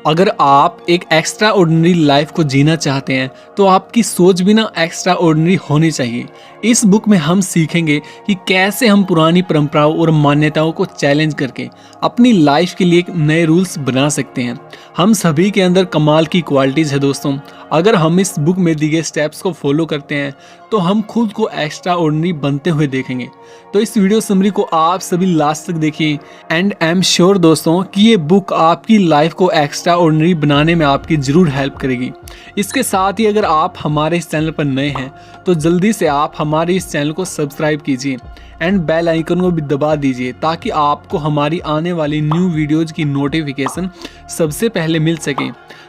अगर आप एक एक्स्ट्रा ऑर्डिनरी लाइफ को जीना चाहते हैं तो आपकी सोच भी ना एक्स्ट्रा ऑर्डिनरी होनी चाहिए। इस बुक में हम सीखेंगे कि कैसे हम पुरानी परंपराओं और मान्यताओं को चैलेंज करके अपनी लाइफ के लिए एक नए रूल्स बना सकते हैं। हम सभी के अंदर कमाल की क्वालिटीज़ है दोस्तों। अगर हम इस बुक में दिए गए स्टेप्स को फॉलो करते हैं तो हम खुद को एक्स्ट्रा ऑर्डिनरी बनते हुए देखेंगे। तो इस वीडियो समरी को आप सभी लास्ट तक देखिए एंड आई एम श्योर दोस्तों कि ये बुक आपकी लाइफ को एक्स्ट्रा ऑर्डिनरी बनाने में आपकी ज़रूर हेल्प करेगी। इसके साथ ही अगर आप हमारे इस चैनल पर नए हैं तो जल्दी से आप हमारे इस चैनल को सब्सक्राइब कीजिए एंड बेल आइकन को भी दबा दीजिए ताकि आपको हमारी आने वाली न्यू वीडियोज़ की नोटिफिकेशन सबसे पहले मिल सके।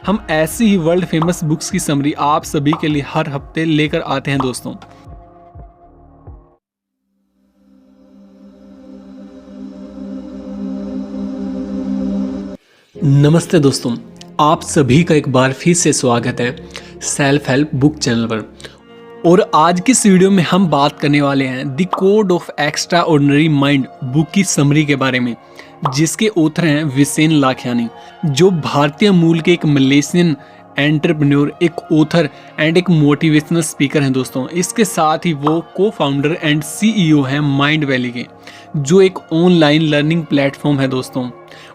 हम ऐसी ही वर्ल्ड फेमस बुक्स की समरी आप सभी के लिए हर हफ्ते लेकर आते हैं दोस्तों। नमस्ते दोस्तों, आप सभी का एक बार फिर से स्वागत है सेल्फ हेल्प बुक चैनल पर। और आज की इस वीडियो में हम बात करने वाले हैं the code of extraordinary mind book की समरी के बारे में, जिसके ऑथर हैं विसेन लाखियानी, जो भारतीय मूल के एक मलेशियन एंटरप्रेन्योर, एक ऑथर एंड एक मोटिवेशनल स्पीकर हैं दोस्तों। इसके साथ ही वो को फाउंडर एंड सीईओ हैं माइंड वैली के, जो एक ऑनलाइन लर्निंग प्लेटफॉर्म है दोस्तों।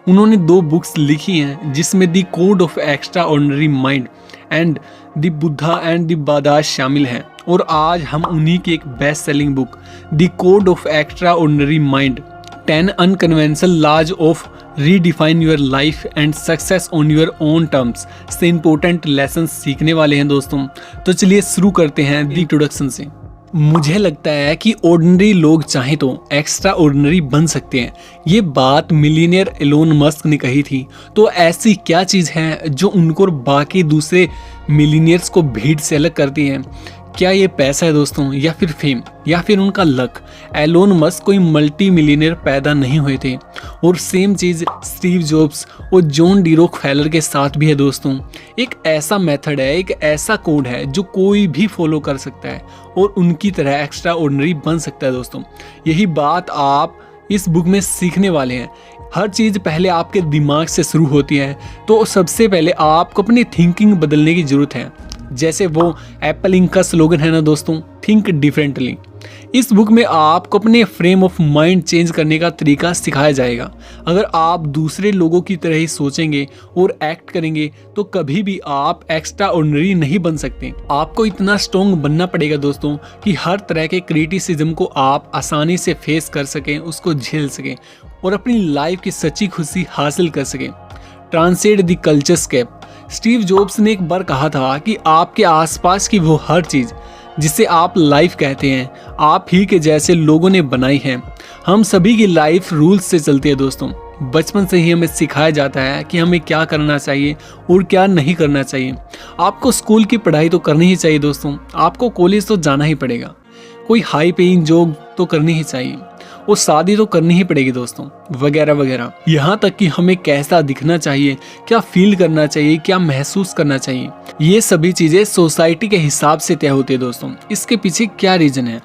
उन्होंने 2 बुक्स लिखी हैं जिसमें the code of extraordinary mind and the Buddha and the badass शामिल हैं। और आज हम उन्हीं की एक best selling book the code of extraordinary mind 10 unconventional laws of redefine your life and success on your own terms से important lesson सीखने वाले हैं दोस्तों। तो चलिए शुरू करते हैं द इंट्रोडक्शन से। मुझे लगता है कि ऑर्डिनरी लोग चाहें तो एक्स्ट्रा ऑर्डिनरी बन सकते हैं। ये बात मिलियनियर एलोन मस्क ने कही थी। तो ऐसी क्या चीज़ है जो उनको और बाकी दूसरे मिलियनियर्स को भीड़ से अलग करती है? क्या ये पैसा है दोस्तों, या फिर फेम, या फिर उनका लक? एलोन मस्क कोई मल्टी मिलियनियर पैदा नहीं हुए थे। और सेम चीज़ स्टीव जॉब्स और जॉन डी रॉकफेलर के साथ भी है दोस्तों। एक ऐसा मेथड है, एक ऐसा कोड है जो कोई भी फॉलो कर सकता है और उनकी तरह एक्स्ट्रा ऑर्डिनरी बन सकता है दोस्तों। यही बात आप इस बुक में सीखने वाले हैं। हर चीज़ पहले आपके दिमाग से शुरू होती है, तो सबसे पहले आपको अपनी थिंकिंग बदलने की ज़रूरत है। जैसे वो एप्पल इंक का स्लोगन है ना दोस्तों, थिंक डिफरेंटली। इस बुक में आपको अपने फ्रेम ऑफ माइंड चेंज करने का तरीका सिखाया जाएगा। अगर आप दूसरे लोगों की तरह ही सोचेंगे और एक्ट करेंगे तो कभी भी आप एक्स्ट्रा ऑर्डिनरी नहीं बन सकते। आपको इतना स्ट्रॉन्ग बनना पड़ेगा दोस्तों कि हर तरह के क्रिटिसिज्म को आप आसानी से फेस कर सकें, उसको झेल सकें और अपनी लाइफ की सच्ची खुशी हासिल कर सकें। Transcend the culturescape. Steve Jobs ने एक बार कहा था कि आपके आसपास की वो हर चीज़ जिसे आप लाइफ कहते हैं, आप ही के जैसे लोगों ने बनाई है। हम सभी की लाइफ रूल्स से चलती है दोस्तों। बचपन से ही हमें सिखाया जाता है कि हमें क्या करना चाहिए और क्या नहीं करना चाहिए। आपको स्कूल की पढ़ाई तो करनी ही चाहिए दोस्तों, आपको कॉलेज तो जाना ही पड़ेगा, कोई हाई पेइंग जॉब तो करनी ही चाहिए और शादी तो करनी ही पड़ेगी दोस्तों, वगैरह वगैरह। यहाँ तक कि हमें कैसा दिखना चाहिए, क्या फील करना चाहिए, क्या महसूस करना चाहिए, ये सभी चीज़ें सोसाइटी के हिसाब से तय होती है दोस्तों। इसके पीछे क्या रीज़न है?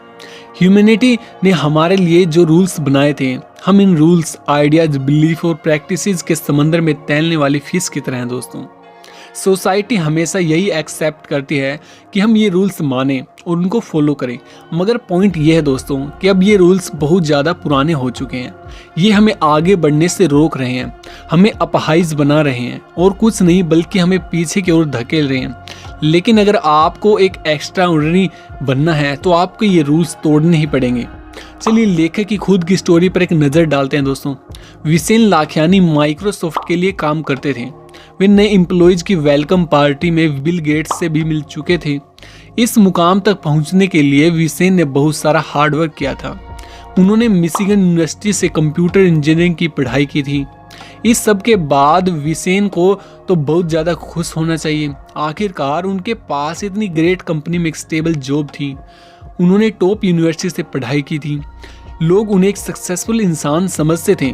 ह्यूमैनिटी ने हमारे लिए जो रूल्स बनाए थे, हम इन रूल्स, आइडियाज, बिलीफ और प्रैक्टिसेस के समंदर में तैरने वाली फिश की तरह हैं दोस्तों। सोसाइटी हमेशा यही एक्सेप्ट करती है कि हम ये रूल्स मानें और उनको फॉलो करें। मगर पॉइंट ये है दोस्तों कि अब ये रूल्स बहुत ज़्यादा पुराने हो चुके हैं। ये हमें आगे बढ़ने से रोक रहे हैं, हमें अपाहिज बना रहे हैं और कुछ नहीं बल्कि हमें पीछे की ओर धकेल रहे हैं। लेकिन अगर आपको एक एक्स्ट्रा ऑर्डिनरी बनना है तो आपको ये रूल्स तोड़ने ही पड़ेंगे। चलिए लेखक की खुद की स्टोरी पर एक नज़र डालते हैं दोस्तों। विसेन लाखियानी माइक्रोसॉफ्ट के लिए काम करते थे। वे नए एम्प्लॉयज़ की वेलकम पार्टी में बिल गेट्स से भी मिल चुके थे। इस मुकाम तक पहुंचने के लिए विसेन ने बहुत सारा हार्डवर्क किया था। उन्होंने मिशिगन यूनिवर्सिटी से कंप्यूटर इंजीनियरिंग की पढ़ाई की थी। इस सब के बाद विसेन को तो बहुत ज़्यादा खुश होना चाहिए। आखिरकार उनके पास इतनी ग्रेट कंपनी में एक स्टेबल जॉब थी। उन्होंने टॉप यूनिवर्सिटी से पढ़ाई की थी। लोग उन्हें एक सक्सेसफुल इंसान समझते थे।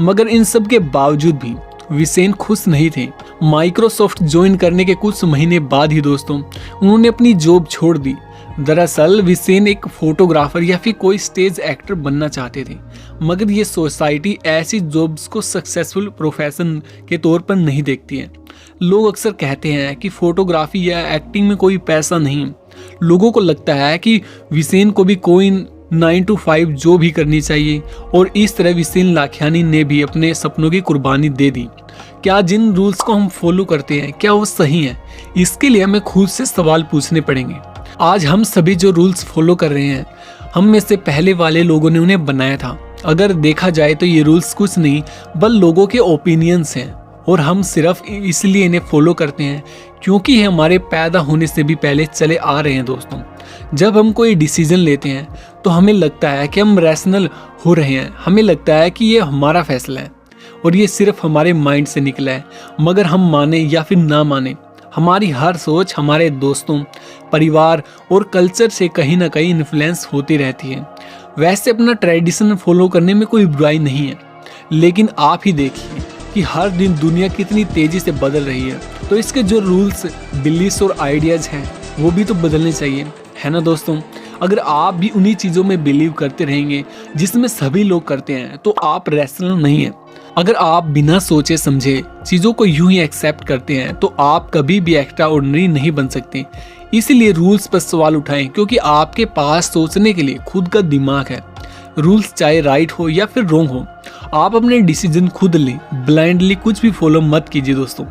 मगर इन सब के बावजूद भी विसेन खुश नहीं थे। माइक्रोसॉफ्ट ज्वाइन करने के कुछ महीने बाद ही दोस्तों उन्होंने अपनी जॉब छोड़ दी। दरअसल विसेन एक फोटोग्राफर या फिर कोई स्टेज एक्टर बनना चाहते थे, मगर ये सोसाइटी ऐसी जॉब्स को सक्सेसफुल प्रोफेशन के तौर पर नहीं देखती है। लोग अक्सर कहते हैं कि फोटोग्राफी या एक्टिंग में कोई पैसा नहीं। लोगों को लगता है कि विसेन को भी कोई 9 to 5 जॉब ही करनी चाहिए, और इस तरह विसेन लाखियानी ने भी अपने सपनों की कुर्बानी दे दी। क्या जिन रूल्स को हम फॉलो करते हैं क्या वो सही हैं? इसके लिए हमें खुद से सवाल पूछने पड़ेंगे। आज हम सभी जो रूल्स फॉलो कर रहे हैं, हम में से पहले वाले लोगों ने उन्हें बनाया था। अगर देखा जाए तो ये रूल्स कुछ नहीं बल्कि लोगों के ओपिनियंस हैं, और हम सिर्फ इसलिए इन्हें फॉलो करते हैं क्योंकि ये हमारे पैदा होने से भी पहले चले आ रहे हैं दोस्तों। जब हम कोई डिसीजन लेते हैं तो हमें लगता है कि हम रैशनल हो रहे हैं, हमें लगता है कि ये हमारा फैसला है और ये सिर्फ हमारे माइंड से निकला है। मगर हम माने या फिर ना माने, हमारी हर सोच हमारे दोस्तों, परिवार और कल्चर से कहीं ना कहीं इन्फ्लुएंस होती रहती है। वैसे अपना ट्रेडिशन फॉलो करने में कोई बुराई नहीं है, लेकिन आप ही देखिए कि हर दिन दुनिया कितनी तेजी से बदल रही है, तो इसके जो रूल्स, बिलीव्स और आइडियाज़ हैं वो भी तो बदलने चाहिए, है ना दोस्तों। अगर आप भी उन्हीं चीज़ों में बिलीव करते रहेंगे जिसमें सभी लोग करते हैं तो आप रैशनल नहीं हैं। अगर आप बिना सोचे समझे चीज़ों को यूं ही एक्सेप्ट करते हैं तो आप कभी भी एक्स्ट्रा ऑर्डिनरी नहीं बन सकते। इसीलिए रूल्स पर सवाल उठाएं, क्योंकि आपके पास सोचने के लिए खुद का दिमाग है। रूल्स चाहे राइट हो या फिर रॉन्ग हो, आप अपने डिसीजन खुद लें, ब्लाइंडली कुछ भी फॉलो मत कीजिए दोस्तों।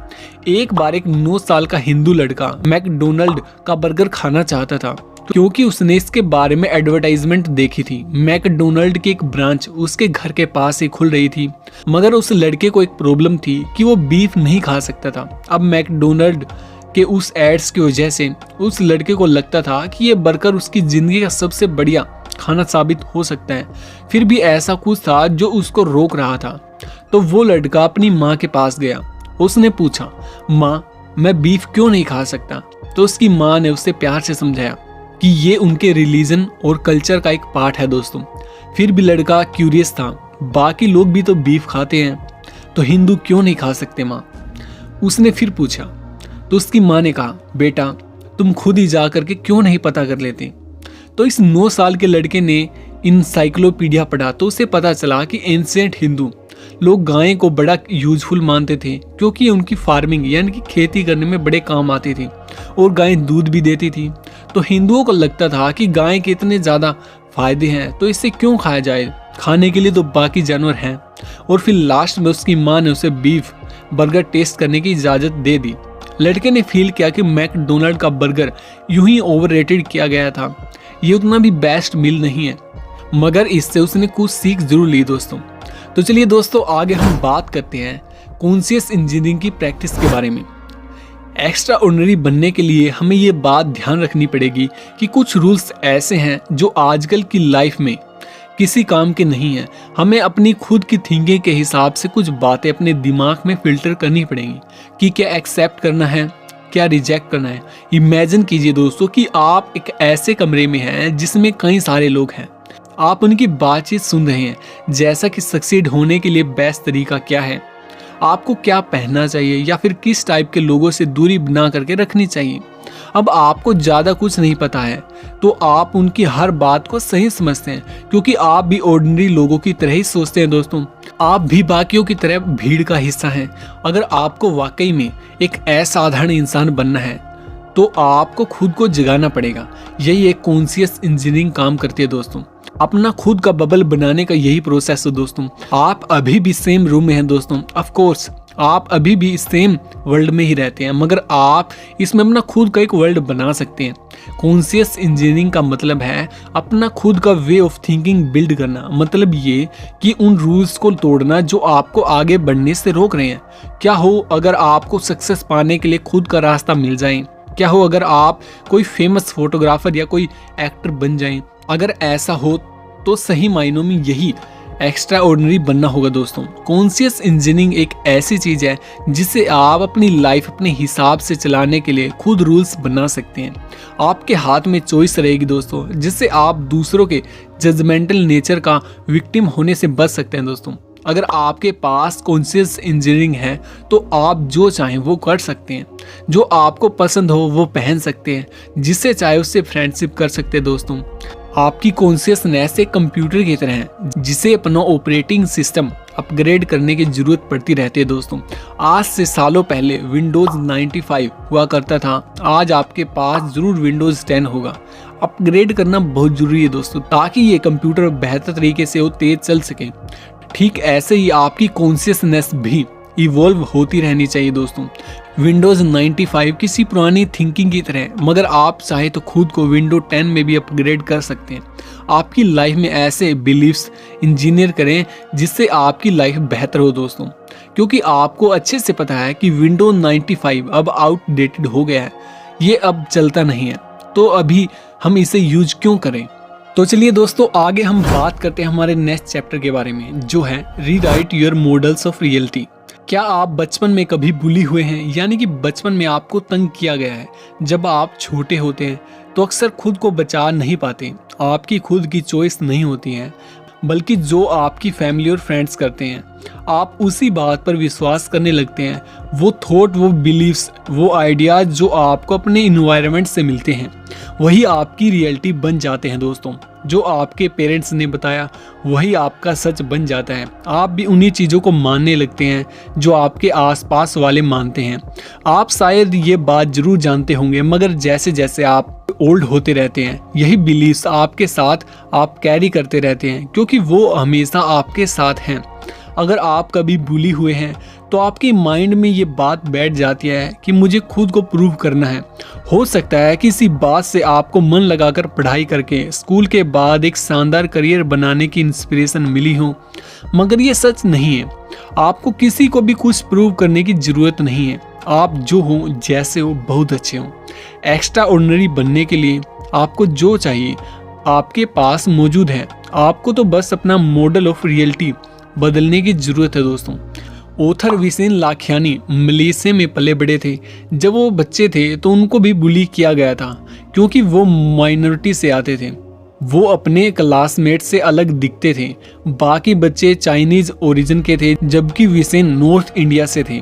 एक बार एक 9 साल का हिंदू लड़का मैकडोनल्ड का बर्गर खाना चाहता था क्योंकि उसने इसके बारे में एडवर्टाइजमेंट देखी थी। मैकडोनल्ड की एक ब्रांच उसके घर के पास ही खुल रही थी, मगर उस लड़के को एक प्रॉब्लम थी कि वो बीफ नहीं खा सकता था। अब मैकडोनल्ड के उस एड्स की वजह से उस लड़के को लगता था कि ये बर्गर उसकी जिंदगी का सबसे बढ़िया खाना साबित हो सकता है। फिर भी ऐसा कुछ था जो उसको रोक रहा था। तो वो लड़का अपनी माँ के पास गया। उसने पूछा, माँ मैं बीफ क्यों नहीं खा सकता? तो उसकी माँ ने उसे प्यार से समझाया कि ये उनके रिलीजन और कल्चर का एक पार्ट है दोस्तों। फिर भी लड़का क्यूरियस था, बाकी लोग भी तो बीफ खाते हैं, तो हिंदू क्यों नहीं खा सकते माँ? उसने फिर पूछा। तो उसकी माँ ने कहा, बेटा तुम खुद ही जा करके क्यों नहीं पता कर लेते? तो इस 9 साल के लड़के ने इनसाइक्लोपीडिया पढ़ा तो उसे पता चला कि एंशिएंट हिंदू लोग गाय को बड़ा यूजफुल मानते थे, क्योंकि उनकी फार्मिंग यानी कि खेती करने में बड़े काम आती थी और गाय दूध भी देती थी। तो हिंदुओं को लगता था कि गाय के इतने ज़्यादा फायदे हैं तो इसे क्यों खाया जाए, खाने के लिए तो बाकी जानवर हैं। और फिर लास्ट में उसकी माँ ने उसे बीफ बर्गर टेस्ट करने की इजाज़त दे दी। लड़के ने फील किया कि मैकडोनल्ड का बर्गर यूं ही ओवररेटेड किया गया था, ये उतना भी बेस्ट मील नहीं है, मगर इससे उसने कुछ सीख जरूर ली दोस्तों। तो चलिए दोस्तों आगे हम बात करते हैं कॉन्शियस इंजीनियरिंग की प्रैक्टिस के बारे में। एक्स्ट्रा ऑर्डिनरी बनने के लिए हमें ये बात ध्यान रखनी पड़ेगी कि कुछ रूल्स ऐसे हैं जो आजकल की लाइफ में किसी काम के नहीं है। हमें अपनी खुद की थिंकिंग के हिसाब से कुछ बातें अपने दिमाग में फिल्टर करनी पड़ेंगी कि क्या एक्सेप्ट करना है, क्या रिजेक्ट करना है। इमेजिन कीजिए दोस्तों कि आप एक ऐसे कमरे में हैं जिसमें कई सारे लोग हैं। आप उनकी बातचीत सुन रहे हैं, जैसा कि सक्सीड होने के लिए बेस्ट तरीका क्या है, आपको क्या पहनना चाहिए या फिर किस टाइप के लोगों से दूरी बना करके रखनी चाहिए। अब आपको ज़्यादा कुछ नहीं पता है तो आप उनकी हर बात को सही समझते हैं, क्योंकि आप भी ऑर्डिनरी लोगों की तरह ही सोचते हैं दोस्तों। आप भी बाकियों की तरह भीड़ का हिस्सा हैं। अगर आपको वाकई में एक असाधारण इंसान बनना है तो आपको खुद को जगाना पड़ेगा। यही एक कॉन्शियस इंजीनियरिंग काम करती है दोस्तों। अपना खुद का बबल बनाने का यही प्रोसेस है दोस्तों। आप अभी भी सेम रूम में हैं दोस्तों, ऑफ कोर्स आप अभी भी सेम वर्ल्ड में ही रहते हैं, मगर आप इसमें अपना खुद का एक वर्ल्ड बना सकते हैं। कॉन्शियस इंजीनियरिंग का मतलब है अपना खुद का वे ऑफ थिंकिंग बिल्ड करना। मतलब ये कि उन रूल्स को तोड़ना जो आपको आगे बढ़ने से रोक रहे हैं। क्या हो अगर आपको सक्सेस पाने के लिए खुद का रास्ता मिल जाए? क्या हो अगर आप कोई फेमस फोटोग्राफर या कोई एक्टर बन जाएं? अगर ऐसा हो तो सही मायनों में यही एक्स्ट्रा ऑर्डिनरी बनना होगा दोस्तों। कॉन्शियस इंजीनियरिंग एक ऐसी चीज़ है जिससे आप अपनी लाइफ अपने हिसाब से चलाने के लिए खुद रूल्स बना सकते हैं। आपके हाथ में चॉइस रहेगी दोस्तों, जिससे आप दूसरों के जजमेंटल नेचर का विक्टिम होने से बच सकते हैं दोस्तों। अगर आपके पास कॉन्शियस इंजीनियरिंग है तो आप जो चाहें वो कर सकते हैं, जो आपको पसंद हो वो पहन सकते हैं, जिससे चाहे उससे फ्रेंडशिप कर सकते हैं दोस्तों। आपकी कॉन्शियसनेस एक कंप्यूटर की तरह है जिसे अपना ऑपरेटिंग सिस्टम अपग्रेड करने की जरूरत पड़ती रहती है दोस्तों। आज से सालों पहले विंडोज़ 95 हुआ करता था, आज आपके पास ज़रूर विंडोज़ 10 होगा। अपग्रेड करना बहुत ज़रूरी है दोस्तों, ताकि ये कंप्यूटर बेहतर तरीके से और तेज चल सके। ठीक ऐसे ही आपकी कॉन्शियसनेस भी इवॉल्व होती रहनी चाहिए दोस्तों। विंडोज़ 95 किसी पुरानी थिंकिंग की तरह है, मगर आप चाहे तो खुद को विंडो 10 में भी अपग्रेड कर सकते हैं। आपकी लाइफ में ऐसे बिलीफ्स इंजीनियर करें जिससे आपकी लाइफ बेहतर हो दोस्तों, क्योंकि आपको अच्छे से पता है कि विंडोज़ 95 अब आउटडेटेड हो गया है, ये अब चलता नहीं है, तो अभी हम इसे यूज क्यों करें। तो चलिए दोस्तों, आगे हम बात करते हैं हमारे नेक्स्ट चैप्टर के बारे में, जो है rewrite your models of reality. क्या आप बचपन में कभी बुली हुए हैं, यानी कि बचपन में आपको तंग किया गया है? जब आप छोटे होते हैं तो अक्सर खुद को बचा नहीं पाते, आपकी खुद की चॉइस नहीं होती है, बल्कि जो आपकी फैमिली और फ्रेंड्स करते हैं आप उसी बात पर विश्वास करने लगते हैं। वो थॉट, वो बिलीव्स, वो आइडियाज जो आपको अपने इन्वायरमेंट से मिलते हैं वही आपकी रियलिटी बन जाते हैं दोस्तों। जो आपके पेरेंट्स ने बताया वही आपका सच बन जाता है। आप भी उन्हीं चीज़ों को मानने लगते हैं जो आपके आसपास वाले मानते हैं। आप शायद ये बात जरूर जानते होंगे, मगर जैसे जैसे आप ओल्ड होते रहते हैं यही बिलीव्स आपके साथ आप कैरी करते रहते हैं, क्योंकि वो हमेशा आपके साथ हैं। अगर आप कभी बुली हुए हैं तो आपके माइंड में ये बात बैठ जाती है कि मुझे खुद को प्रूव करना है। हो सकता है कि इसी बात से आपको मन लगाकर पढ़ाई करके स्कूल के बाद एक शानदार करियर बनाने की इंस्पिरेशन मिली हो, मगर ये सच नहीं है। आपको किसी को भी कुछ प्रूव करने की ज़रूरत नहीं है। आप जो हो, जैसे हो, बहुत अच्छे हो। एक्स्ट्रा ऑर्डिनरी बनने के लिए आपको जो चाहिए आपके पास मौजूद है। आपको तो बस अपना मॉडल ऑफ रियलिटी बदलने की ज़रूरत है दोस्तों। ऑथर विसेन लाखियानी मलेशिया में पले बड़े थे। जब वो बच्चे थे तो उनको भी बुली किया गया था, क्योंकि वो माइनॉरिटी से आते थे। वो अपने क्लासमेट से अलग दिखते थे। बाकी बच्चे चाइनीज ओरिजिन के थे, जबकि विसेन नॉर्थ इंडिया से थे।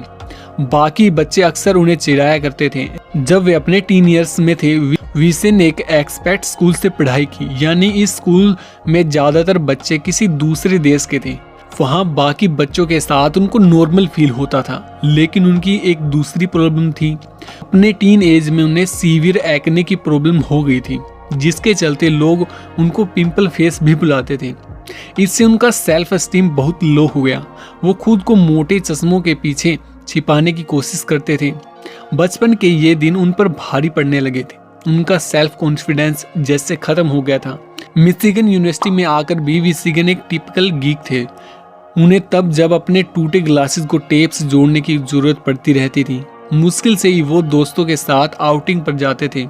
बाकी बच्चे अक्सर उन्हें चिढ़ाया करते थे। जब वे अपने टीन ईयर्स में थे, विसेन ने एक एक्सपेट स्कूल से पढ़ाई की, यानी इस स्कूल में ज़्यादातर बच्चे किसी दूसरे देश के थे। वहाँ बाकी बच्चों के साथ उनको नॉर्मल फील होता था, लेकिन उनकी एक दूसरी प्रॉब्लम थी। अपने टीन एज में उन्हें सीवियर एक्ने की प्रॉब्लम हो गई थी, जिसके चलते लोग उनको पिंपल फेस भी बुलाते थे। इससे उनका सेल्फ एस्टीम बहुत लो हो गया। वो खुद को मोटे चश्मों के पीछे छिपाने की कोशिश करते थे। बचपन के ये दिन उन पर भारी पड़ने लगे थे। उनका सेल्फ कॉन्फिडेंस जैसे खत्म हो गया था। मिशिगन यूनिवर्सिटी में आकर भी विसेन एक टिपिकल गीक थे। उन्हें तब जब अपने टूटे ग्लासेस को टेप से जोड़ने की जरूरत पड़ती रहती थी। मुश्किल से ही वो दोस्तों के साथ आउटिंग पर जाते थे।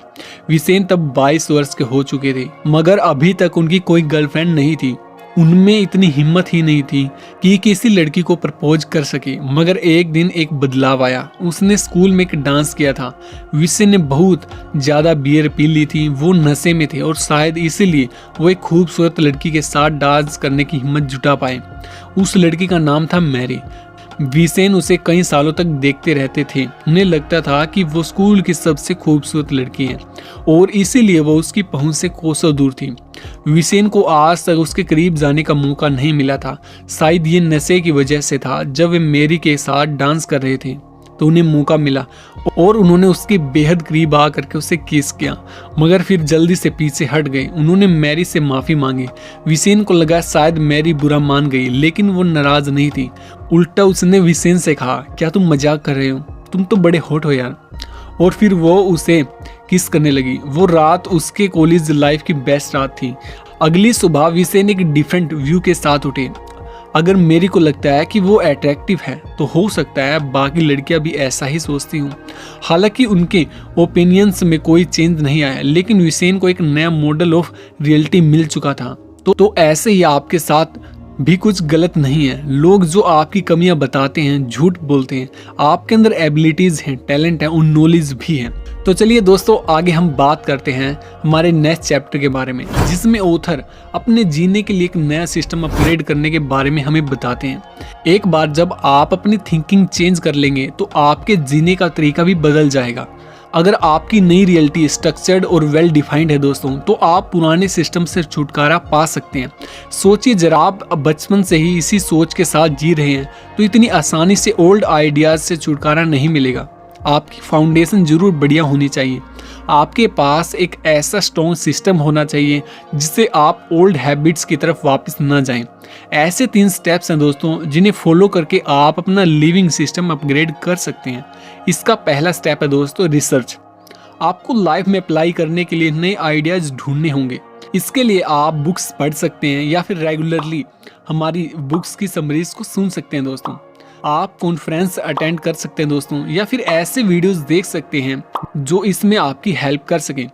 विसेन तब 22 वर्ष के हो चुके थे, मगर अभी तक उनकी कोई गर्लफ्रेंड नहीं थी। उनमें इतनी हिम्मत ही नहीं थी कि किसी लड़की को प्रपोज कर सके। मगर एक दिन एक बदलाव आया। उसने स्कूल में एक डांस किया था। विसेन ने बहुत ज़्यादा बियर पी ली थी। वो नशे में थे और शायद इसीलिए वो एक खूबसूरत लड़की के साथ डांस करने की हिम्मत जुटा पाए। उस लड़की का नाम था मैरी। विसेन उसे कई सालों तक देखते रहते थे। उन्हें लगता था कि वो स्कूल की सबसे खूबसूरत लड़की है और इसीलिए वो उसकी पहुंच से कोसों दूर थी। विसेन को आज तक उसके करीब जाने का मौका नहीं मिला था। शायद ये नशे की वजह से था। जब वे मैरी के साथ डांस कर रहे थे तो उन्हें मौका मिला और उन्होंने उसके बेहद करीब आकर के उसे किस किया, मगर फिर जल्दी से पीछे हट गए। उन्होंने मैरी से माफ़ी मांगी। विसेन को लगा शायद मैरी बुरा मान गई, लेकिन वो नाराज नहीं थी। उल्टा उसने विसेन से कहा, क्या तुम मजाक कर रहे हो? तुम तो बड़े हॉट हो यार। और फिर वो उसे किस करने लगी। वो रात उसके कॉलेज लाइफ की बेस्ट रात थी। अगली सुबह विसेन एक डिफरेंट व्यू के साथ उठे। अगर मेरी को लगता है कि वो अट्रैक्टिव है तो हो सकता है बाकी लड़कियां भी ऐसा ही सोचती हूँ। हालांकि उनके ओपिनियंस में कोई चेंज नहीं आया, लेकिन विसेन को एक नया मॉडल ऑफ रियलिटी मिल चुका था। तो ऐसे ही आपके साथ भी कुछ गलत नहीं है। लोग जो आपकी कमियां बताते हैं, झूठ बोलते हैं। आपके अंदर एबिलिटीज हैं, टैलेंट है और नॉलेज भी है। तो चलिए दोस्तों, आगे हम बात करते हैं हमारे नेक्स्ट चैप्टर के बारे में, जिसमें ऑथर अपने जीने के लिए एक नया सिस्टम अपग्रेड करने के बारे में हमें बताते हैं। एक बार जब आप अपनी थिंकिंग चेंज कर लेंगे तो आपके जीने का तरीका भी बदल जाएगा। अगर आपकी नई रियलिटी स्ट्रक्चर्ड और वेल डिफाइंड है दोस्तों, तो आप पुराने सिस्टम से छुटकारा पा सकते हैं। सोचिए, जरा आप बचपन से ही इसी सोच के साथ जी रहे हैं तो इतनी आसानी से ओल्ड आइडियाज से छुटकारा नहीं मिलेगा। आपकी फाउंडेशन जरूर बढ़िया होनी चाहिए। आपके पास एक ऐसा स्ट्रॉन्ग सिस्टम होना चाहिए जिससे आप ओल्ड हैबिट्स की तरफ वापस ना जाएं। ऐसे 3 स्टेप्स हैं दोस्तों, जिन्हें फॉलो करके आप अपना लिविंग सिस्टम अपग्रेड कर सकते हैं। इसका पहला स्टेप है दोस्तों रिसर्च। आपको लाइफ में अप्लाई करने के लिए नए आइडियाज ढूंढने होंगे। इसके लिए आप बुक्स पढ़ सकते हैं या फिर रेगुलरली हमारी बुक्स की समरीज को सुन सकते हैं दोस्तों। आप कॉन्फ्रेंस अटेंड कर सकते हैं दोस्तों, या फिर ऐसे वीडियोस देख सकते हैं जो इसमें आपकी हेल्प कर सकें।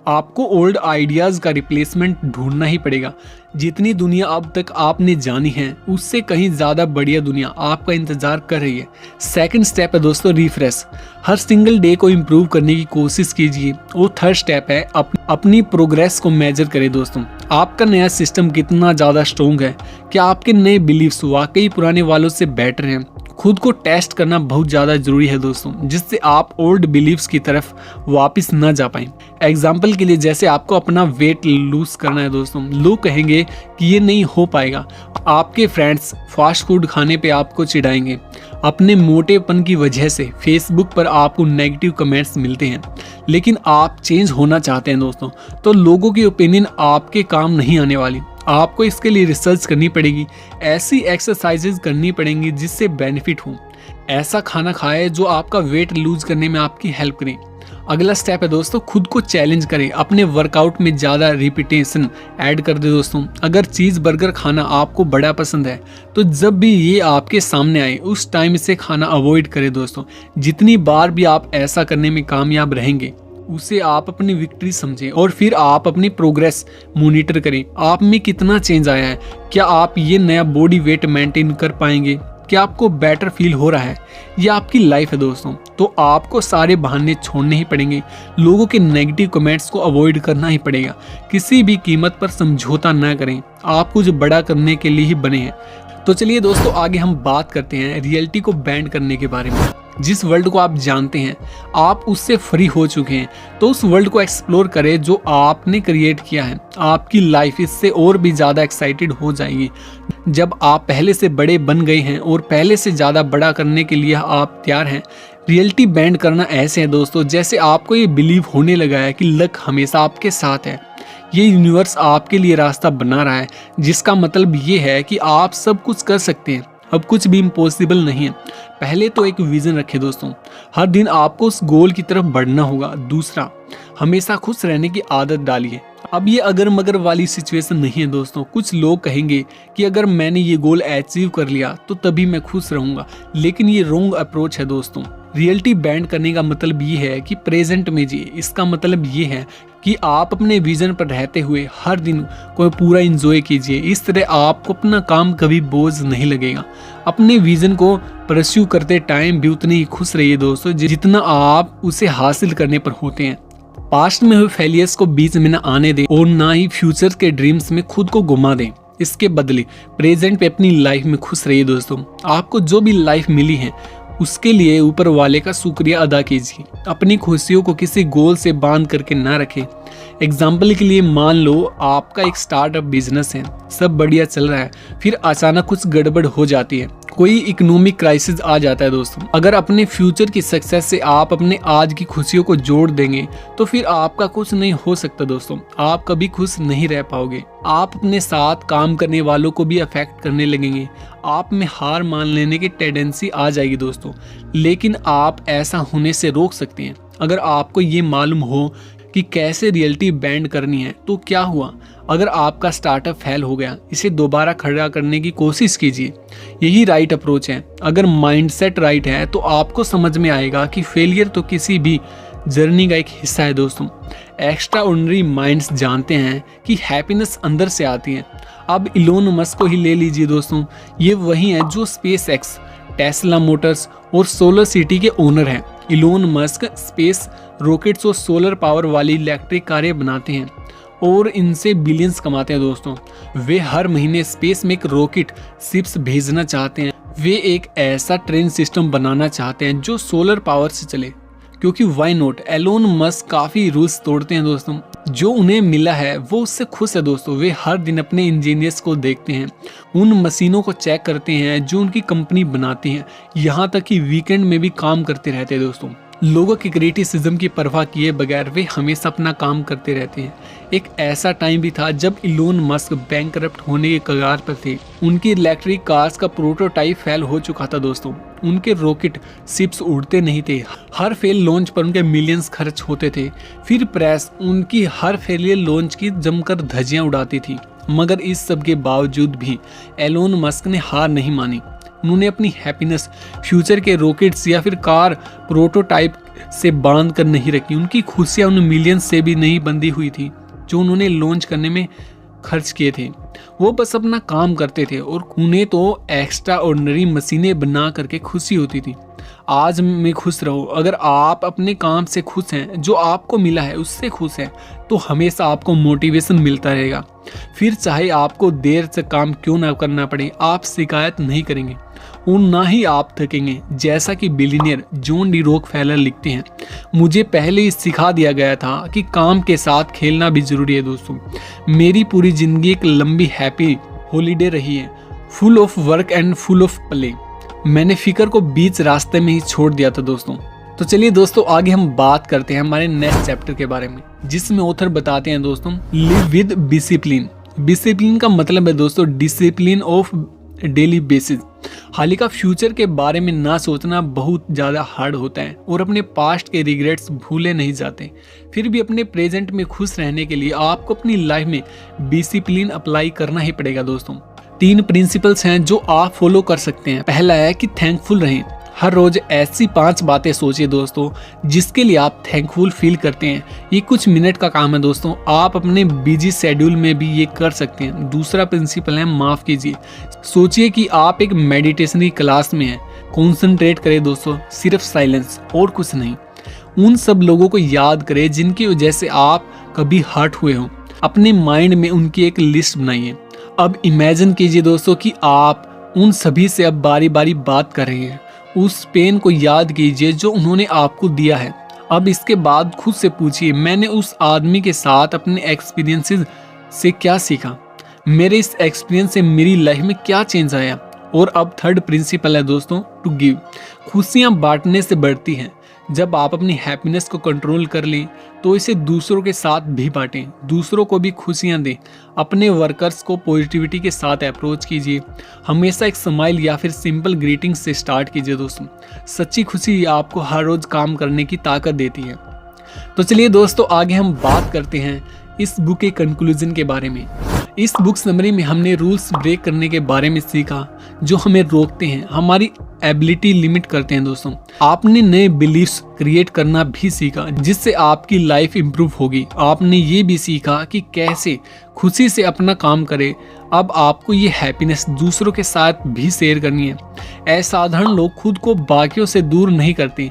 आपको ओल्ड आइडियाज़ का रिप्लेसमेंट ढूंढना ही पड़ेगा। जितनी दुनिया अब तक आपने जानी है उससे कहीं ज़्यादा बढ़िया दुनिया आपका इंतज़ार कर रही है। सेकंड स्टेप है दोस्तों रिफ्रेश। हर सिंगल डे को इम्प्रूव करने की कोशिश कीजिए। और थर्ड स्टेप है अपनी प्रोग्रेस को मेजर करें दोस्तों। आपका नया सिस्टम कितना ज़्यादा स्ट्रॉन्ग है, क्या आपके नए बिलीव्स वाकई पुराने वालों से बेटर हैं। खुद को टेस्ट करना बहुत ज़्यादा ज़रूरी है दोस्तों, जिससे आप ओल्ड बिलीव्स की तरफ वापस ना जा पाएं। एग्जाम्पल के लिए, जैसे आपको अपना वेट लूज करना है दोस्तों, लोग कहेंगे कि ये नहीं हो पाएगा। आपके फ्रेंड्स फास्ट फूड खाने पे आपको चिढ़ाएंगे। अपने मोटेपन की वजह से फेसबुक पर आपको नेगेटिव कमेंट्स मिलते हैं। लेकिन आप चेंज होना चाहते हैं दोस्तों, तो लोगों की ओपिनियन आपके काम नहीं आने वाली। आपको इसके लिए रिसर्च करनी पड़ेगी, ऐसी एक्सरसाइजेज करनी पड़ेंगी जिससे बेनिफिट हो। ऐसा खाना खाएं जो आपका वेट लूज करने में आपकी हेल्प करें। अगला स्टेप है दोस्तों खुद को चैलेंज करें। अपने वर्कआउट में ज़्यादा रिपीटेशन ऐड कर दे दोस्तों। अगर चीज़ बर्गर खाना आपको बड़ा पसंद है तो जब भी ये आपके सामने आए उस टाइम इसे खाना अवॉइड करें दोस्तों। जितनी बार भी आप ऐसा करने में कामयाब रहेंगे उसे आप अपनी विक्ट्री समझें और फिर आप अपनी प्रोग्रेस मॉनिटर करें। आप में कितना चेंज आया है, क्या आप ये नया बॉडी वेट मेंटेन कर पाएंगे, क्या आपको बेटर फील हो रहा है। ये आपकी लाइफ है दोस्तों, तो आपको सारे बहाने छोड़ने ही पड़ेंगे। लोगों के नेगेटिव कमेंट्स को अवॉइड करना ही पड़ेगा। किसी भी कीमत पर समझौता न करें। आप कुछ बड़ा करने के लिए ही बने हैं। तो चलिए दोस्तों, आगे हम बात करते हैं रियलिटी को बैंड करने के बारे में। जिस वर्ल्ड को आप जानते हैं आप उससे फ्री हो चुके हैं, तो उस वर्ल्ड को एक्सप्लोर करें जो आपने क्रिएट किया है। आपकी लाइफ इससे और भी ज़्यादा एक्साइटेड हो जाएगी। जब आप पहले से बड़े बन गए हैं और पहले से ज़्यादा बड़ा करने के लिए आप तैयार हैं। रियलिटी बैंड करना ऐसे है दोस्तों, जैसे आपको ये बिलीव होने लगा है कि लक हमेशा आपके साथ है। ये यूनिवर्स आपके लिए रास्ता बना रहा है, जिसका मतलब ये है कि आप सब कुछ कर सकते हैं। अब कुछ भी इम्पॉसिबल नहीं है। पहले तो एक विजन रखें दोस्तों, हर दिन आपको उस गोल की तरफ बढ़ना होगा। दूसरा, हमेशा खुश रहने की आदत डालिए। अब ये अगर मगर वाली सिचुएशन नहीं है दोस्तों। कुछ लोग कहेंगे कि अगर मैंने ये गोल अचीव कर लिया तो तभी मैं खुश रहूंगा, लेकिन ये रॉन्ग अप्रोच है दोस्तों। रियलिटी बैंड करने का मतलब ये है कि प्रेजेंट में जिए। इसका मतलब ये है कि आप अपने विजन पर रहते हुए हर दिन को पूरा एंजॉय कीजिए। इस तरह आपको अपना काम कभी बोझ नहीं लगेगा। अपने विजन को परस्यू करते टाइम भी उतने ही खुश रहिए दोस्तों जितना आप उसे हासिल करने पर होते हैं। पास्ट में हुए फेलियर्स को बीच में न आने दें और ना ही फ्यूचर के ड्रीम्स में खुद को घुमा दें। इसके बदले प्रेजेंट पे अपनी लाइफ में खुश रहिए दोस्तों। आपको जो भी लाइफ मिली है उसके लिए ऊपर वाले का शुक्रिया अदा कीजिए। अपनी खुशियों को किसी गोल से बांध करके ना रखें। एग्जाम्पल के लिए मान लो आपका एक स्टार्टअप बिजनेस है, सब बढ़िया चल रहा है, फिर अचानक कुछ गड़बड़ हो जाती है, कोई इकोनॉमिक क्राइसिस आ जाता है दोस्तों। अगर अपने फ्यूचर की सक्सेस से आप अपने आज की खुशियों को जोड़ देंगे तो फिर आपका कुछ नहीं हो सकता दोस्तों। आप कभी खुश नहीं रह पाओगे। आप अपने साथ काम करने वालों को भी अफेक्ट करने लगेंगे। आप में हार मान लेने की टेंडेंसी आ जाएगी दोस्तों, लेकिन आप ऐसा होने से रोक सकते हैं। अगर आपको ये मालूम हो कि कैसे रियलिटी बैंड करनी है तो क्या हुआ अगर आपका स्टार्टअप फेल हो गया, इसे दोबारा खड़ा करने की कोशिश कीजिए। यही राइट अप्रोच है। अगर माइंडसेट राइट है तो आपको समझ में आएगा कि फेलियर तो किसी भी जर्नी का एक हिस्सा है दोस्तों। एक्स्ट्रा ऑर्डिनरी माइंड्स जानते हैं कि हैप्पीनेस अंदर से आती है। अब इलोन मस्क को ही ले लीजिए दोस्तों, ये वही है जो स्पेस एक्स, टेस्ला मोटर्स और सोलर सिटी के ओनर हैं। इलोन मस्क स्पेस रॉकेट्स और सोलर पावर वाली इलेक्ट्रिक कारें बनाते हैं और इनसे बिलियंस कमाते हैं दोस्तों। वे हर महीने स्पेस में एक रॉकेट शिप्स भेजना चाहते हैं। वे एक ऐसा ट्रेन सिस्टम बनाना चाहते हैं जो सोलर पावर से चले, क्योंकि वाई नॉट। एलोन मस्क काफ़ी रूल्स तोड़ते हैं दोस्तों। जो उन्हें मिला है वो उससे खुश है दोस्तों। वे हर दिन अपने इंजीनियर्स को देखते हैं, उन मशीनों को चेक करते हैं जो उनकी कंपनी बनाती है, यहाँ तक कि वीकेंड में भी काम करते रहते हैं दोस्तों। लोगों की क्रिटिसिज्म की परवाह किए बगैर वे हमेशा अपना काम करते रहते हैं। एक ऐसा टाइम भी था जब इलोन मस्क बैंकरप्ट होने के कगार पर थे। उनकी इलेक्ट्रिक कार्स का प्रोटोटाइप फेल हो चुका था दोस्तों। उनके रॉकेट शिप्स उड़ते नहीं थे। हर फेल लॉन्च पर उनके मिलियंस खर्च होते थे। फिर प्रेस उनकी हर फेलियर लॉन्च की जमकर धज्जियां उड़ाती थी। मगर इस सब के बावजूद भी एलोन मस्क ने हार नहीं मानी। उन्होंने अपनी हैप्पीनेस फ्यूचर के रॉकेट्स या फिर कार प्रोटोटाइप से बांध कर नहीं रखी। उनकी खुशियां उन मिलियंस से भी नहीं बंधी हुई थी जो उन्होंने लॉन्च करने में खर्च किए थे। वो बस अपना काम करते थे और उन्हें तो एक्स्ट्रा ऑर्डिनरी मशीनें बना करके खुशी होती थी। आज में खुश रहो। अगर आप अपने काम से खुश हैं, जो आपको मिला है उससे खुश हैं, तो हमेशा आपको मोटिवेशन मिलता रहेगा। फिर चाहे आपको देर से काम क्यों ना करना पड़े, आप शिकायत नहीं करेंगे और ना ही आप थकेंगे। जैसा कि बिलियनियर जॉन डी रॉकफेलर लिखते हैं, मुझे पहले ही सिखा दिया गया था कि काम के साथ खेलना भी जरूरी है दोस्तों। मेरी पूरी जिंदगी एक लंबी हैप्पी हॉलीडे रही है, full of work and full of play. मैंने फिक्र को बीच रास्ते में ही छोड़ दिया था दोस्तों। तो चलिए दोस्तों, आगे हम बात करते हैं हमारे नेक्स्ट चैप्टर के बारे में, जिसमें ऑथर बताते हैं दोस्तों, लिव विद डिसिप्लिन। डिसिप्लिन का मतलब है दोस्तों डिसिप्लिन ऑफ डेली बेसिस। हाल का फ्यूचर के बारे में ना सोचना बहुत ज़्यादा हार्ड होता है और अपने पास्ट के रिग्रेट्स भूले नहीं जाते। फिर भी अपने प्रेजेंट में खुश रहने के लिए आपको अपनी लाइफ में डिसिप्लिन अप्लाई करना ही पड़ेगा दोस्तों। 3 प्रिंसिपल्स हैं जो आप फॉलो कर सकते हैं। पहला है कि थैंकफुल रहें। हर रोज ऐसी 5 बातें सोचिए दोस्तों जिसके लिए आप थैंकफुल फील करते हैं। ये कुछ मिनट का काम है दोस्तों, आप अपने बिजी शेड्यूल में भी ये कर सकते हैं। दूसरा प्रिंसिपल है माफ़ कीजिए। सोचिए कि आप एक मेडिटेशन की क्लास में हैं, कॉन्सेंट्रेट करें दोस्तों, सिर्फ साइलेंस और कुछ नहीं। उन सब लोगों को याद करें जिनकी वजह से आप कभी हर्ट हुए हो। अपने माइंड में उनकी एक लिस्ट बनाइए। अब इमेजिन कीजिए दोस्तों कि आप उन सभी से अब बारी बारी बात कर रहे हैं। उस पेन को याद कीजिए जो उन्होंने आपको दिया है। अब इसके बाद खुद से पूछिए, मैंने उस आदमी के साथ अपने एक्सपीरियंसेस से क्या सीखा, मेरे इस एक्सपीरियंस से मेरी लाइफ में क्या चेंज आया। और अब थर्ड प्रिंसिपल है दोस्तों, टू गिव। खुशियाँ बांटने से बढ़ती हैं। जब आप अपनी हैप्पीनेस को कंट्रोल कर लें तो इसे दूसरों के साथ भी बांटें, दूसरों को भी खुशियां दें। अपने वर्कर्स को पॉजिटिविटी के साथ अप्रोच कीजिए। हमेशा एक स्माइल या फिर सिंपल ग्रीटिंग्स से स्टार्ट कीजिए दोस्तों। सच्ची खुशी आपको हर रोज काम करने की ताकत देती है। तो चलिए दोस्तों, आगे हम बात करते हैं इस बुक के कंक्लूजन के बारे में। इस बुक समरी में हमने रूल्स ब्रेक करने के बारे में सीखा जो हमें रोकते हैं, हमारी एबिलिटी लिमिट करते हैं दोस्तों। आपने नए बिलीफ्स क्रिएट करना भी सीखा जिससे आपकी लाइफ इंप्रूव होगी। आपने ये भी सीखा कि कैसे खुशी से अपना काम करें। अब आपको ये हैप्पीनेस दूसरों के साथ भी शेयर करनी है। असाधारण लोग खुद को बाकियों से दूर नहीं करते,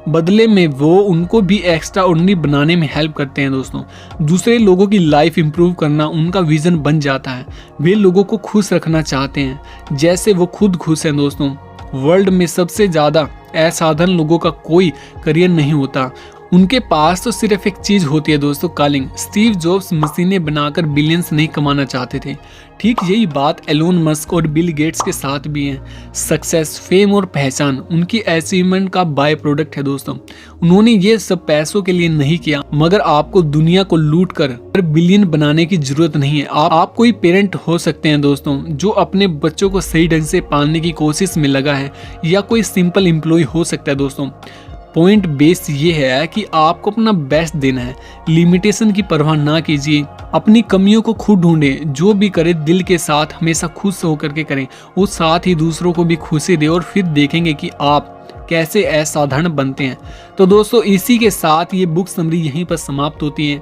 बदले में वो उनको भी एक्स्ट्रा ऑर्डिनरी बनाने में हेल्प करते हैं दोस्तों। दूसरे लोगों की लाइफ इंप्रूव करना उनका विजन बन जाता है। वे लोगों को खुश रखना चाहते हैं जैसे वो खुद खुश हैं दोस्तों। वर्ल्ड में सबसे ज़्यादा असाधारण लोगों का कोई करियर नहीं होता, उनके पास तो सिर्फ एक चीज होती है दोस्तों, कॉलिंग। स्टीव जॉब्स मशीनें बनाकर बिलियंस नहीं कमाना चाहते थे। ठीक यही बात एलोन मस्क और बिल गेट्स के साथ भी है। सक्सेस, फेम और पहचान उनकी अचीवमेंट का बाय प्रोडक्ट है दोस्तों। उन्होंने ये सब पैसों के लिए नहीं किया, मगर आपको दुनिया को लूट कर बिलियन बनाने की जरूरत नहीं है। आप कोई पेरेंट हो सकते हैं दोस्तों जो अपने बच्चों को सही ढंग से पालने की कोशिश में लगा है, या कोई सिंपल एम्प्लॉय हो सकता है दोस्तों। पॉइंट बेस ये है कि आपको अपना बेस्ट देना है। लिमिटेशन की परवाह ना कीजिए, अपनी कमियों को खुद ढूंढें। जो भी करे दिल के साथ हमेशा खुश होकर के करें, और साथ ही दूसरों को भी खुशी दे, और फिर देखेंगे कि आप कैसे असाधारण बनते हैं। तो दोस्तों, इसी के साथ ये बुक समरी यहीं पर समाप्त होती है।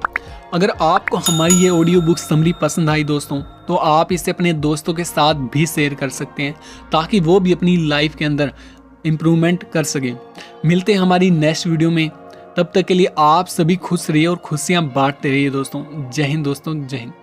अगर आपको हमारी ये ऑडियो बुक समरी पसंद आई दोस्तों, तो आप इसे अपने दोस्तों के साथ भी शेयर कर सकते हैं ताकि वो भी अपनी लाइफ के अंदर इम्प्रूवमेंट कर सकें। मिलते हैं हमारी नेक्स्ट वीडियो में, तब तक के लिए आप सभी खुश रहिए और खुशियाँ बांटते रहिए दोस्तों। जय हिंद दोस्तों, जय हिंद।